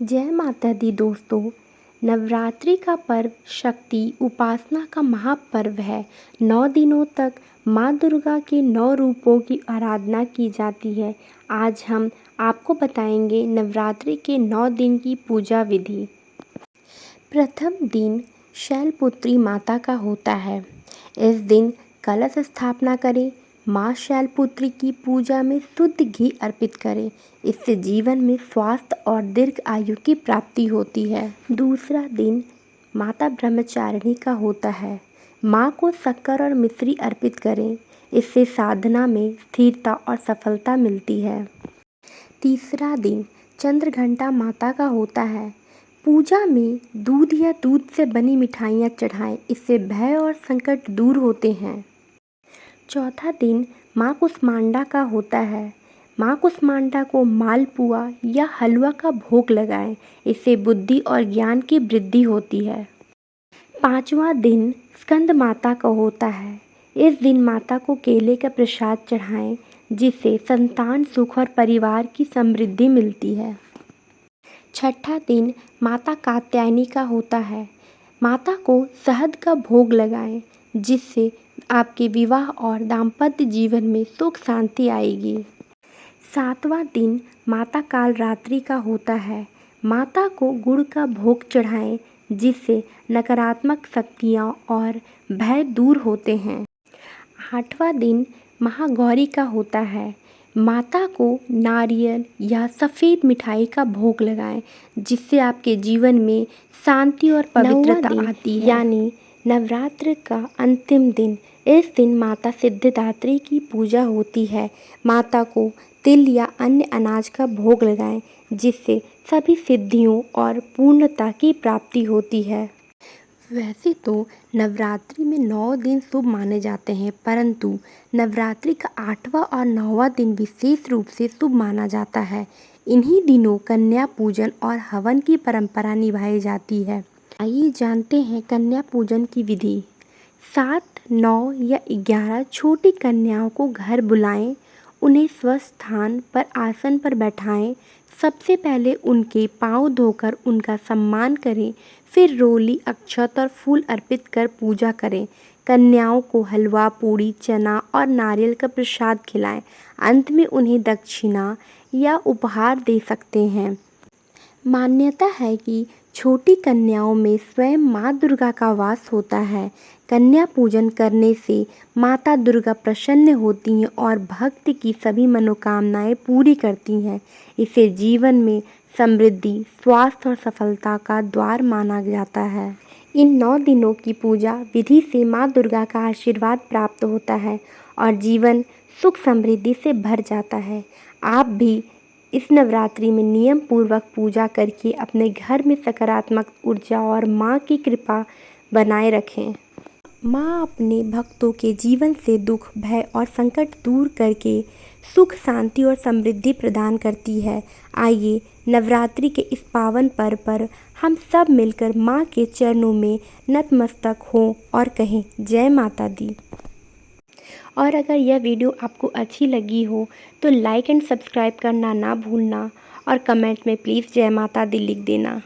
जय माता दी दोस्तों। नवरात्रि का पर्व शक्ति उपासना का महापर्व है। 9 दिनों तक माँ दुर्गा के 9 रूपों की आराधना की जाती है। आज हम आपको बताएंगे नवरात्रि के 9 दिन की पूजा विधि। प्रथम दिन शैलपुत्री माता का होता है। इस दिन कलश स्थापना करें। माँ शैलपुत्री की पूजा में शुद्ध घी अर्पित करें। इससे जीवन में स्वास्थ्य और दीर्घ आयु की प्राप्ति होती है। दूसरा दिन माता ब्रह्मचारिणी का होता है। माँ को शक्कर और मिश्री अर्पित करें। इससे साधना में स्थिरता और सफलता मिलती है। तीसरा दिन चंद्रघंटा माता का होता है। पूजा में दूध या दूध से बनी मिठाइयाँ चढ़ाएं। इससे भय और संकट दूर होते हैं। चौथा दिन माँ कुष्मांडा का होता है। माँ कुष्मांडा को मालपुआ या हलवा का भोग लगाएं। इससे बुद्धि और ज्ञान की वृद्धि होती है। पांचवा दिन स्कंद माता का होता है। इस दिन माता को केले का प्रसाद चढ़ाएं, जिससे संतान सुख और परिवार की समृद्धि मिलती है। छठा दिन माता कात्यायनी का होता है। माता को शहद का भोग लगाएं, जिससे आपके विवाह और दाम्पत्य जीवन में सुख शांति आएगी। सातवां दिन माता कालरात्रि का होता है। माता को गुड़ का भोग चढ़ाएं, जिससे नकारात्मक शक्तियाँ और भय दूर होते हैं। आठवां दिन महागौरी का होता है। माता को नारियल या सफ़ेद मिठाई का भोग लगाएं, जिससे आपके जीवन में शांति और पवित्रता आती है। यानी नवरात्र का अंतिम दिन। इस दिन माता सिद्धिदात्री की पूजा होती है। माता को तिल या अन्य अनाज का भोग लगाएं, जिससे सभी सिद्धियों और पूर्णता की प्राप्ति होती है। वैसे तो नवरात्रि में 9 दिन शुभ माने जाते हैं, परंतु नवरात्रि का 8वां और 9वां दिन विशेष रूप से शुभ माना जाता है। इन्हीं दिनों कन्या पूजन और हवन की परंपरा निभाई जाती है। आइए जानते हैं कन्या पूजन की विधि। 7, 9 या 11 छोटी कन्याओं को घर बुलाएं। उन्हें स्वस्थ स्थान पर आसन पर बैठाएं। सबसे पहले उनके पाँव धोकर उनका सम्मान करें। फिर रोली, अक्षत और फूल अर्पित कर पूजा करें। कन्याओं को हलवा, पूड़ी, चना और नारियल का प्रसाद खिलाएं। अंत में उन्हें दक्षिणा या उपहार दे सकते हैं। मान्यता है कि छोटी कन्याओं में स्वयं माँ दुर्गा का वास होता है। कन्या पूजन करने से माता दुर्गा प्रसन्न होती हैं और भक्त की सभी मनोकामनाएं पूरी करती हैं। इसे जीवन में समृद्धि, स्वास्थ्य और सफलता का द्वार माना जाता है। इन 9 दिनों की पूजा विधि से माँ दुर्गा का आशीर्वाद प्राप्त होता है और जीवन सुख समृद्धि से भर जाता है। आप भी इस नवरात्रि में नियम पूर्वक पूजा करके अपने घर में सकारात्मक ऊर्जा और माँ की कृपा बनाए रखें। माँ अपने भक्तों के जीवन से दुख, भय और संकट दूर करके सुख, शांति और समृद्धि प्रदान करती है। आइए नवरात्रि के इस पावन पर्व पर हम सब मिलकर माँ के चरणों में नतमस्तक हों और कहें जय माता दी। और अगर यह वीडियो आपको अच्छी लगी हो तो लाइक एंड सब्सक्राइब करना ना भूलना और कमेंट में प्लीज़ जय माता दी लिख देना।